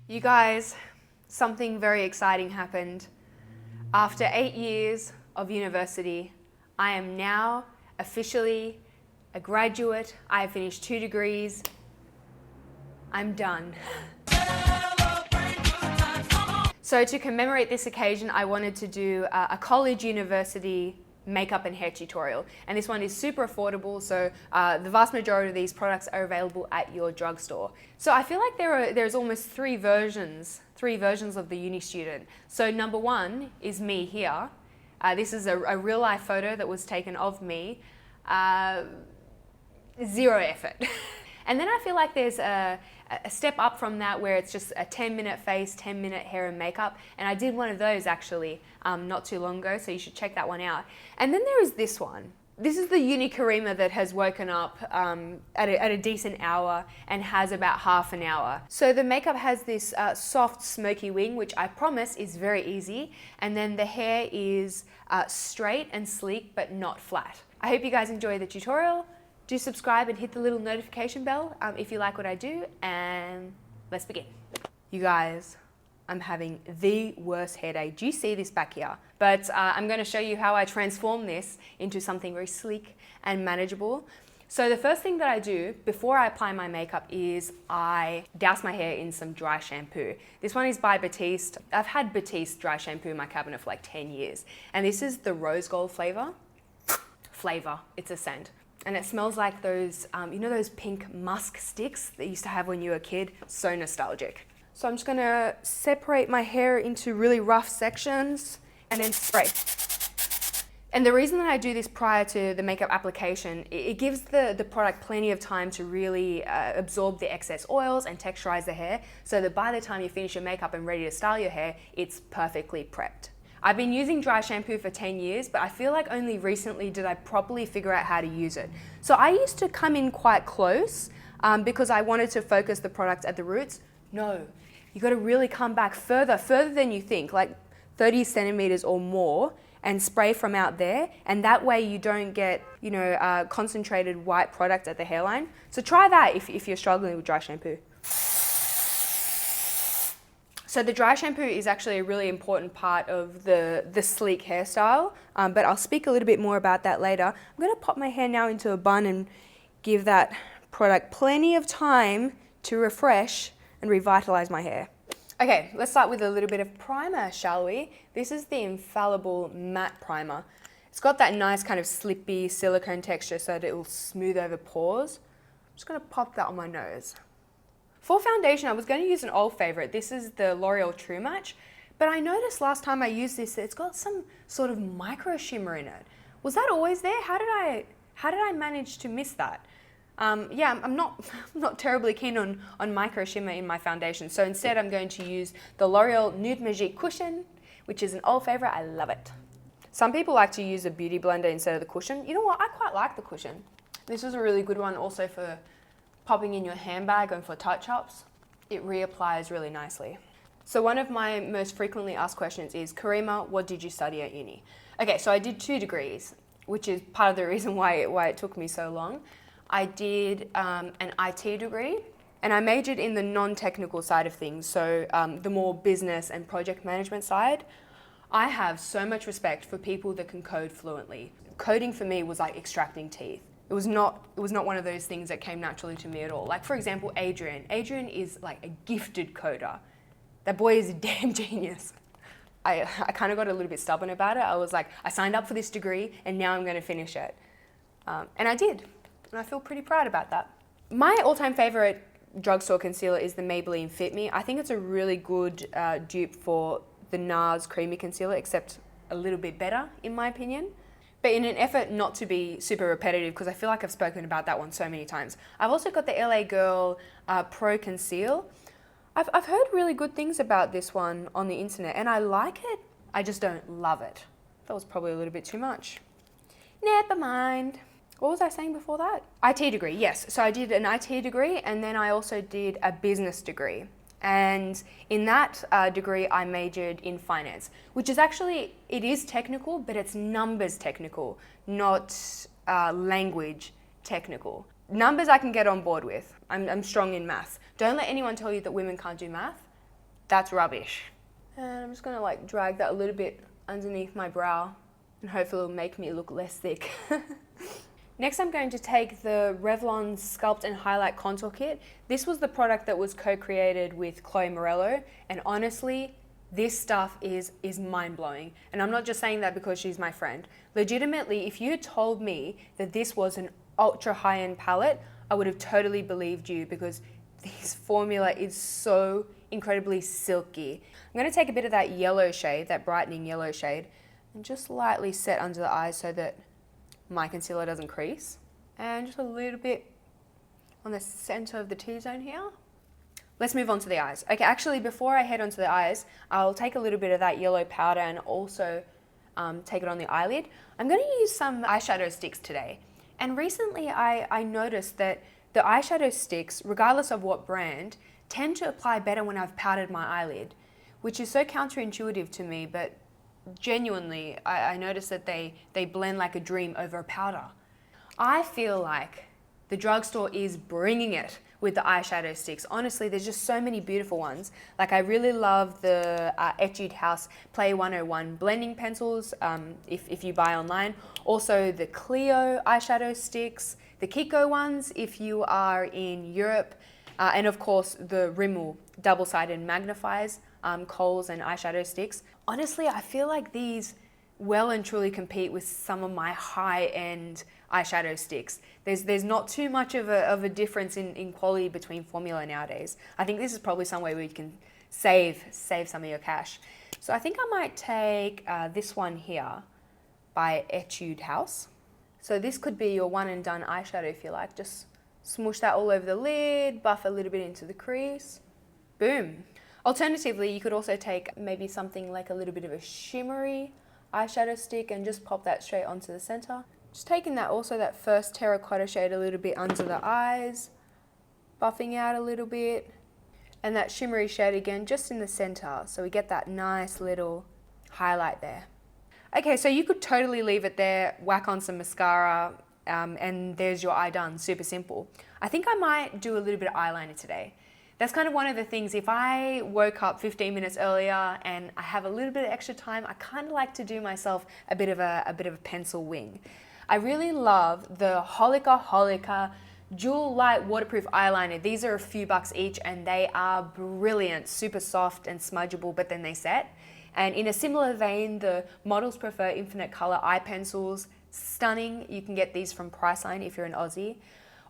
You guys, something very exciting happened. After 8 years of university, I am now officially a graduate. I have finished 2 degrees. I'm done. So to commemorate this occasion, I wanted to do a college university makeup and hair tutorial. And this one is super affordable, so the vast majority of these products are available at your drugstore. So I feel like there's almost three versions of the uni student. So number one is me here. This is a real life photo that was taken of me. Zero effort. And then I feel like there's a step up from that where it's just a 10-minute face, 10-minute hair and makeup. And I did one of those actually not too long ago, so you should check that one out. And then there is this one. This is the uni Karima that has woken up at a decent hour and has about half an hour. So the makeup has this soft smoky wing, which I promise is very easy. And then the hair is straight and sleek, but not flat. I hope you guys enjoy the tutorial. Do subscribe and hit the little notification bell if you like what I do, and let's begin. You guys, I'm having the worst hair day. Do you see this back here? But I'm going to show you how I transform this into something very sleek and manageable. So the first thing that I do before I apply my makeup is I douse my hair in some dry shampoo. This one is by Batiste. I've had Batiste dry shampoo in my cabinet for like 10 years. And this is the Rosegold flavor. It's a scent. And it smells like those, you know those pink musk sticks that you used to have when you were a kid? So nostalgic. So I'm just gonna separate my hair into really rough sections and then spray. And the reason that I do this prior to the makeup application, it gives the product plenty of time to really absorb the excess oils and texturize the hair so that by the time you finish your makeup and ready to style your hair, it's perfectly prepped. I've been using dry shampoo for 10 years, but I feel like only recently did I properly figure out how to use it. So I used to come in quite close because I wanted to focus the product at the roots. No, you gotta really come back further than you think, like 30 centimeters or more, and spray from out there. And that way you don't get, concentrated white product at the hairline. So try that if you're struggling with dry shampoo. So the dry shampoo is actually a really important part of the sleek hairstyle, but I'll speak a little bit more about that later. I'm gonna pop my hair now into a bun and give that product plenty of time to refresh and revitalize my hair. Okay, let's start with a little bit of primer, shall we? This is the Infallible Matte Primer. It's got that nice kind of slippy silicone texture so that it will smooth over pores. I'm just gonna pop that on my nose. For foundation, I was going to use an old favorite. This is the L'Oreal True Match, but I noticed last time I used this, it's got some sort of micro shimmer in it. Was that always there? How did I manage to miss that? Yeah, I'm not terribly keen on micro shimmer in my foundation. So instead, I'm going to use the L'Oreal Nude Magique Cushion, which is an old favorite. I love it. Some people like to use a beauty blender instead of the cushion. You know what? I quite like the cushion. This is a really good one also for popping in your handbag and for touch-ups. It reapplies really nicely. So one of my most frequently asked questions is, Karima, what did you study at uni? Okay, so I did 2 degrees, which is part of the reason why it took me so long. I did an IT degree, and I majored in the non-technical side of things, so the more business and project management side. I have so much respect for people that can code fluently. Coding for me was like extracting teeth. It was not one of those things that came naturally to me at all. Like for example, Adrian. Adrian is like a gifted coder. That boy is a damn genius. I kind of got a little bit stubborn about it. I was like, I signed up for this degree and now I'm going to finish it. And I did. And I feel pretty proud about that. My all-time favorite drugstore concealer is the Maybelline Fit Me. I think it's a really good dupe for the NARS Creamy Concealer, except a little bit better in my opinion. But in an effort not to be super repetitive, because I feel like I've spoken about that one so many times, I've also got the LA Girl Pro Conceal. I've heard really good things about this one on the internet, and I like it. I just don't love it. That was probably a little bit too much. Never mind. What was I saying before that? IT degree, yes. So I did an IT degree, and then I also did a business degree. And in that degree, I majored in finance, which is actually, it is technical, but it's numbers technical, not language technical. Numbers I can get on board with. I'm strong in math. Don't let anyone tell you that women can't do math. That's rubbish. And I'm just gonna like drag that a little bit underneath my brow and hopefully it'll make me look less thick. Next, I'm going to take the Revlon Sculpt and Highlight Contour Kit. This was the product that was co-created with Chloe Morello, and honestly, this stuff is mind-blowing. And I'm not just saying that because she's my friend. Legitimately, if you had told me that this was an ultra high-end palette, I would have totally believed you because this formula is so incredibly silky. I'm going to take a bit of that yellow shade, that brightening yellow shade, and just lightly set under the eyes so that my concealer doesn't crease. And just a little bit on the center of the T-zone here. Let's move on to the eyes. Okay, actually before I head onto the eyes, I'll take a little bit of that yellow powder and also take it on the eyelid. I'm going to use some eyeshadow sticks today. And recently I noticed that the eyeshadow sticks, regardless of what brand, tend to apply better when I've powdered my eyelid, which is so counterintuitive to me, but genuinely, I noticed that they blend like a dream over a powder. I feel like the drugstore is bringing it with the eyeshadow sticks. Honestly, there's just so many beautiful ones. Like I really love the Etude House Play 101 blending pencils if you buy online. Also the Clio eyeshadow sticks, the Kiko ones if you are in Europe, and of course the Rimmel double-sided Magnifeyes, Kohls and eyeshadow sticks. Honestly, I feel like these well and truly compete with some of my high-end eyeshadow sticks. There's not too much of a difference in quality between formula nowadays. I think this is probably some way where you can save some of your cash. So I think I might take this one here by Etude House. So this could be your one and done eyeshadow if you like. Just smoosh that all over the lid, buff a little bit into the crease. Boom. Alternatively, you could also take maybe something like a little bit of a shimmery eyeshadow stick and just pop that straight onto the center. Just taking that also that first terracotta shade a little bit under the eyes, buffing out a little bit, and that shimmery shade again just in the center so we get that nice little highlight there. Okay, so you could totally leave it there, whack on some mascara, and there's your eye done, super simple. I think I might do a little bit of eyeliner today. That's kind of one of the things, if I woke up 15 minutes earlier and I have a little bit of extra time, I kind of like to do myself a bit of a pencil wing. I really love the Holika Dual Light Waterproof Eyeliner. These are a few bucks each and they are brilliant, super soft and smudgeable, but then they set. And in a similar vein, the Models Prefer Infinite Color Eye Pencils, stunning. You can get these from Priceline if you're an Aussie.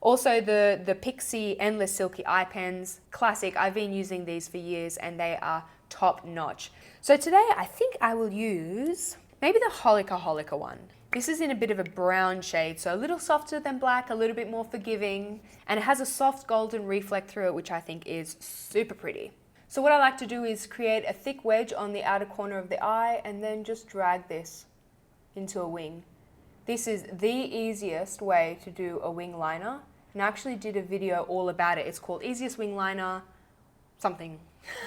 Also the Pixie Endless Silky Eye Pens, classic. I've been using these for years and they are top notch. So today I think I will use maybe the Holika one. This is in a bit of a brown shade, so a little softer than black, a little bit more forgiving, and it has a soft golden reflect through it, which I think is super pretty. So what I like to do is create a thick wedge on the outer corner of the eye and then just drag this into a wing. This is the easiest way to do a wing liner. And I actually did a video all about it. It's called Easiest Wing Liner something.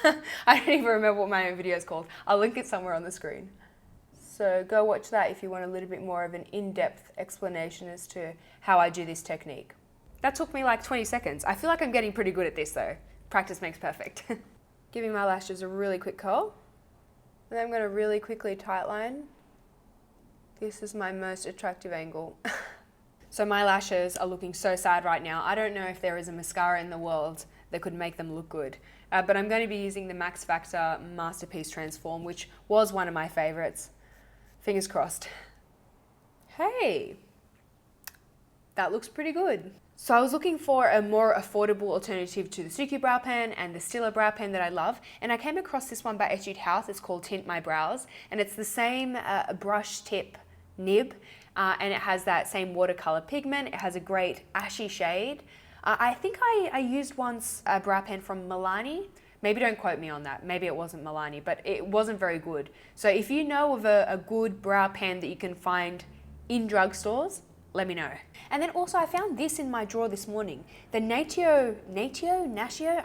I don't even remember what my own video is called. I'll link it somewhere on the screen. So go watch that if you want a little bit more of an in-depth explanation as to how I do this technique. That took me like 20 seconds. I feel like I'm getting pretty good at this though. Practice makes perfect. Giving my lashes a really quick curl. And then I'm going to really quickly tightline. This is my most attractive angle. So my lashes are looking so sad right now. I don't know if there is a mascara in the world that could make them look good. But I'm going to be using the Max Factor Masterpiece Transform, which was one of my favorites. Fingers crossed. Hey, that looks pretty good. So I was looking for a more affordable alternative to the Suki brow pen and the Stila brow pen that I love, and I came across this one by Etude House. It's called Tint My Brows, and it's the same brush tip nib, and it has that same watercolor pigment. It has a great ashy shade. I think I used once a brow pen from Milani. Maybe don't quote me on that. Maybe it wasn't Milani, but it wasn't very good. So if you know of a good brow pen that you can find in drugstores, let me know. And then also I found this in my drawer this morning. The Natio,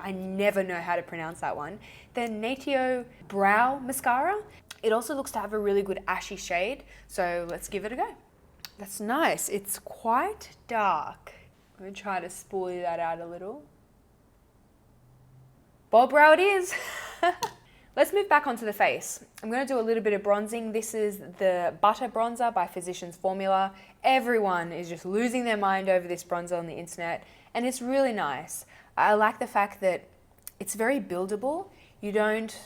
I never know how to pronounce that one. The Natio Brow Mascara. It also looks to have a really good ashy shade. So let's give it a go. That's nice. It's quite dark. I'm gonna try to spoolie that out a little. Bob brow it is. Let's move back onto the face. I'm going to do a little bit of bronzing. This is the Butter Bronzer by Physicians Formula. Everyone is just losing their mind over this bronzer on the internet, and it's really nice. I like the fact that it's very buildable. You don't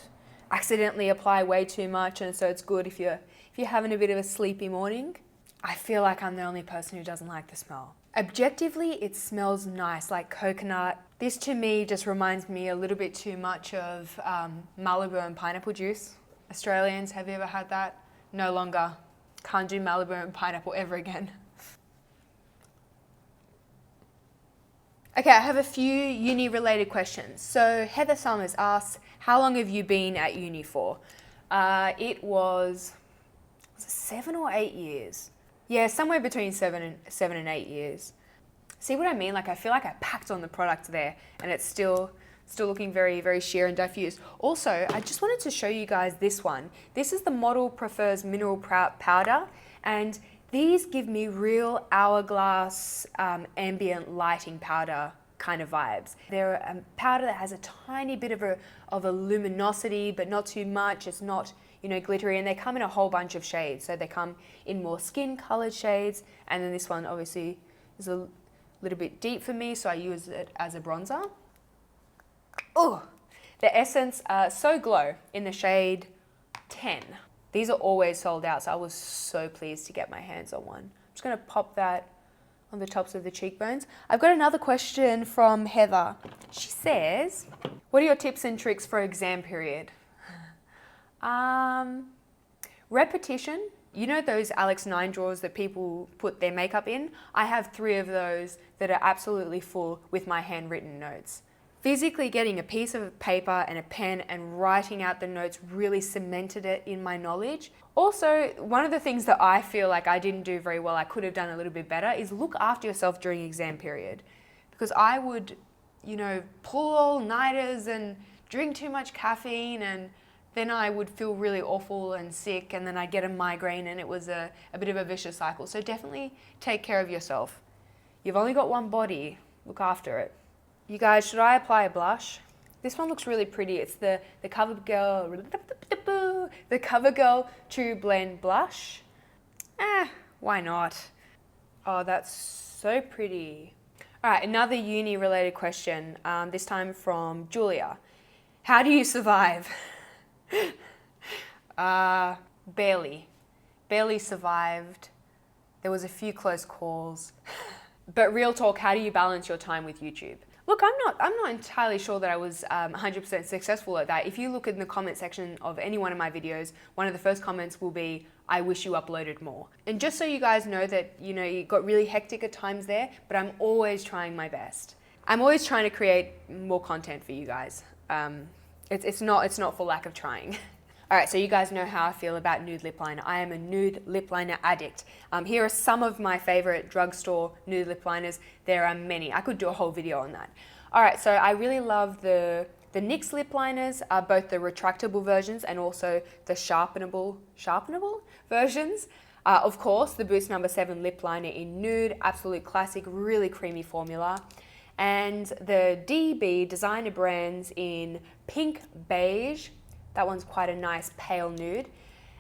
accidentally apply way too much, and so it's good if you're having a bit of a sleepy morning. I feel like I'm the only person who doesn't like the smell. Objectively, it smells nice, like coconut. This to me just reminds me a little bit too much of Malibu and pineapple juice. Australians, have you ever had that? No longer. Can't do Malibu and pineapple ever again. Okay, I have a few uni-related questions. So Heather Summers asks, how long have you been at uni for? It was it 7 or 8 years? Yeah, somewhere between 7 and 8 years. See what I mean? Like, I feel like I packed on the product there, and it's still looking very, very sheer and diffused. Also, I just wanted to show you guys this one. This is the Model Prefers Mineral Powder, and these give me real hourglass ambient lighting powder kind of vibes. They're a powder that has a tiny bit of a luminosity, but not too much. It's not, you know, glittery, and they come in a whole bunch of shades. So they come in more skin colored shades, and then this one obviously is a little bit deep for me, so I use it as a bronzer. Oh, the Essence So Glow in the shade 10. These are always sold out, so I was so pleased to get my hands on one. I'm just gonna pop that on the tops of the cheekbones. I've got another question from Heather. She says, what are your tips and tricks for exam period? Repetition. You know those Alex 9 drawers that people put their makeup in? I have 3 of those that are absolutely full with my handwritten notes. Physically getting a piece of paper and a pen and writing out the notes really cemented it in my knowledge. Also, one of the things that I feel like I didn't do very well, I could have done a little bit better, is look after yourself during exam period. Because I would, you know, pull all-nighters and drink too much caffeine, and then I would feel really awful and sick, and then I'd get a migraine, and it was a bit of a vicious cycle. So definitely take care of yourself. You've only got one body, look after it. You guys, should I apply a blush? This one looks really pretty. It's the CoverGirl True Blend Blush. Why not? Oh, that's so pretty. All right, another uni-related question, this time from Julia. How do you survive? Barely survived. There was a few close calls. But real talk, how do you balance your time with YouTube? Look, I'm not entirely sure that I was 100% successful at that. If you look in the comment section of any one of my videos, one of the first comments will be, I wish you uploaded more. And just so you guys know that, you know, it got really hectic at times there, but I'm always trying my best. I'm always trying to create more content for you guys. It's not for lack of trying. All right, so you guys know how I feel about nude lip liner. I am a nude lip liner addict. Here are some of my favorite drugstore nude lip liners. There are many. I could do a whole video on that. All right, so I really love the NYX lip liners, both the retractable versions and also the sharpenable versions. Of course, the Boost No. 7 lip liner in nude, absolute classic, really creamy formula. And the DB Designer Brands in Pink Beige. That one's quite a nice pale nude.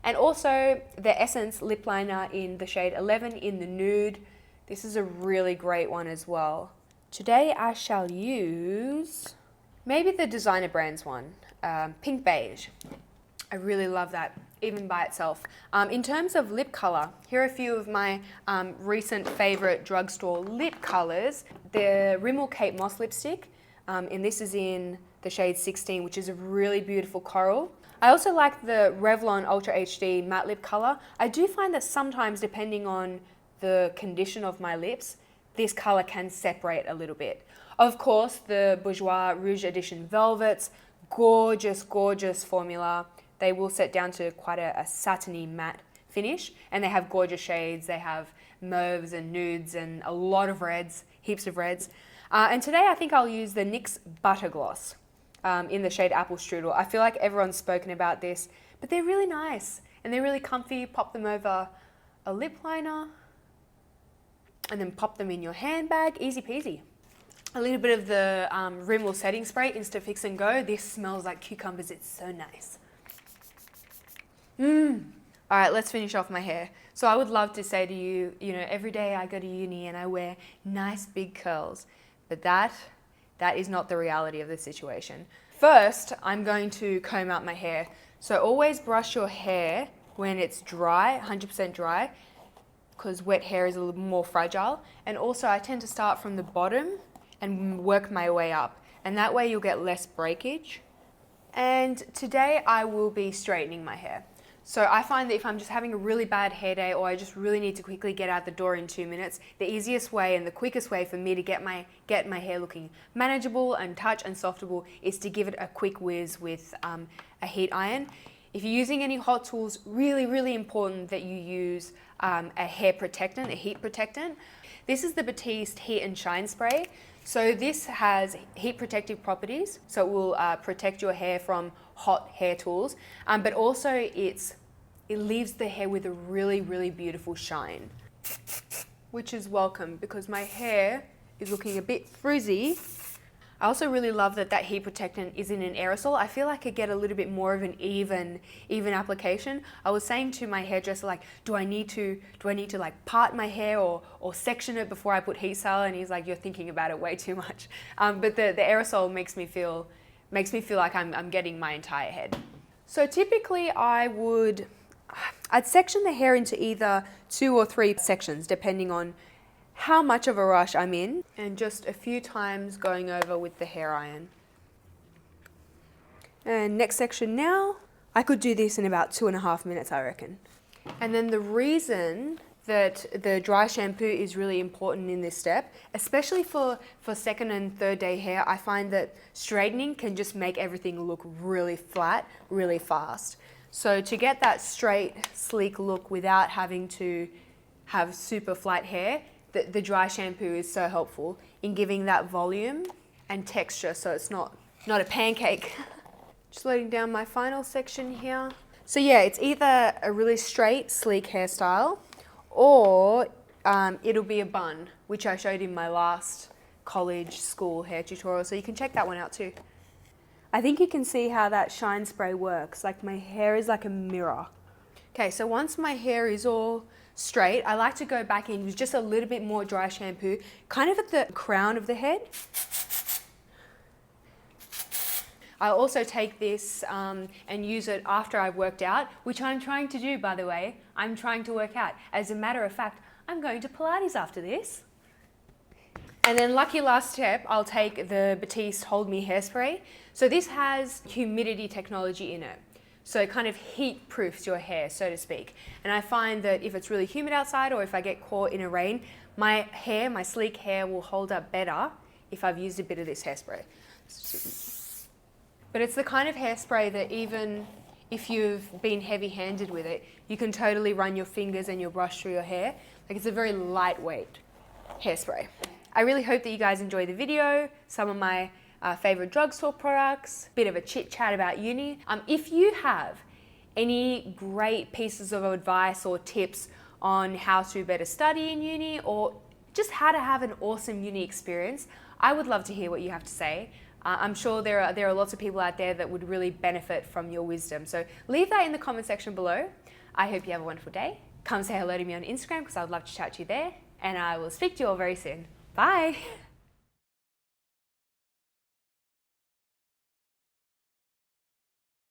And also the Essence lip liner in the shade 11 in the nude. This is a really great one as well. Today I shall use maybe the Designer Brands one, Pink Beige. I really love that, even by itself. In terms of lip color, here are a few of my recent favorite drugstore lip colors. The Rimmel Kate Moss lipstick, and this is in the shade 16, which is a really beautiful coral. I also like the Revlon Ultra HD matte lip color. I do find that sometimes, depending on the condition of my lips, this color can separate a little bit. Of course, the Bourjois Rouge Edition Velvets, gorgeous, gorgeous formula. They will set down to quite a satiny matte finish, and they have gorgeous shades. They have mauves and nudes and a lot of reds, heaps of reds. And today I think I'll use the NYX Butter Gloss in the shade Apple Strudel. I feel like everyone's spoken about this, but they're really nice and they're really comfy. Pop them over a lip liner and then pop them in your handbag, easy peasy. a little bit of the Rimmel setting spray, Insta Fix and Go. This smells like cucumbers, it's so nice. All right, let's finish off my hair. So I would love to say to you, you know, every day I go to uni and I wear nice big curls, but that is not the reality of the situation. First, I'm going to comb out my hair. So always brush your hair when it's dry, 100% dry, because wet hair is a little more fragile. And also I tend to start from the bottom and work my way up. And that way you'll get less breakage. And today I will be straightening my hair. So I find that if I'm just having a really bad hair day or I just really need to quickly get out the door in 2 minutes, the easiest way and the quickest way for me to get my hair looking manageable and touch and softable is to give it a quick whiz with a heat iron. If you're using any hot tools, really, really important that you use a hair protectant, a heat protectant. This is the Batiste Heat and Shine Spray. So this has heat protective properties, so it will protect your hair from hot hair tools, but also it leaves the hair with a really, really beautiful shine, which is welcome because my hair is looking a bit frizzy. I also really love that heat protectant is in an aerosol. I feel like I get a little bit more of an even application. I was saying to my hairdresser, like, do I need to like part my hair or section it before I put heat style? And he's like, you're thinking about it way too much. But the aerosol makes me feel like I'm getting my entire head. So typically I'd section the hair into either 2 or 3 sections depending on how much of a rush I'm in, and just a few times going over with the hair iron. And next section now, I could do this in about 2.5 minutes, I reckon. And then the reason that the dry shampoo is really important in this step, especially for second and third day hair, I find that straightening can just make everything look really flat, really fast. So to get that straight, sleek look without having to have super flat hair, the dry shampoo is so helpful in giving that volume and texture so it's not a pancake. Just letting down my final section here. So yeah, it's either a really straight, sleek hairstyle or it'll be a bun, which I showed in my last college school hair tutorial, so you can check that one out too. I think you can see how that shine spray works. Like my hair is like a mirror. Okay, so once my hair is all straight, I like to go back in with just a little bit more dry shampoo, kind of at the crown of the head. I also take this and use it after I've worked out, which I'm trying to do, by the way. I'm trying to work out. As a matter of fact, I'm going to Pilates after this. And then lucky last step, I'll take the Batiste Hold Me Hairspray. So this has humidity technology in it. So it kind of heat proofs your hair, so to speak. And I find that if it's really humid outside or if I get caught in a rain, my sleek hair will hold up better if I've used a bit of this hairspray. But it's the kind of hairspray that even if you've been heavy-handed with it, you can totally run your fingers and your brush through your hair. Like it's a very lightweight hairspray. I really hope that you guys enjoy the video, some of my favorite drugstore products, bit of a chit chat about uni. If you have any great pieces of advice or tips on how to better study in uni or just how to have an awesome uni experience, I would love to hear what you have to say. I'm sure there are lots of people out there that would really benefit from your wisdom. So leave that in the comment section below. I hope you have a wonderful day. Come say hello to me on Instagram because I would love to chat to you there. And I will speak to you all very soon. Bye.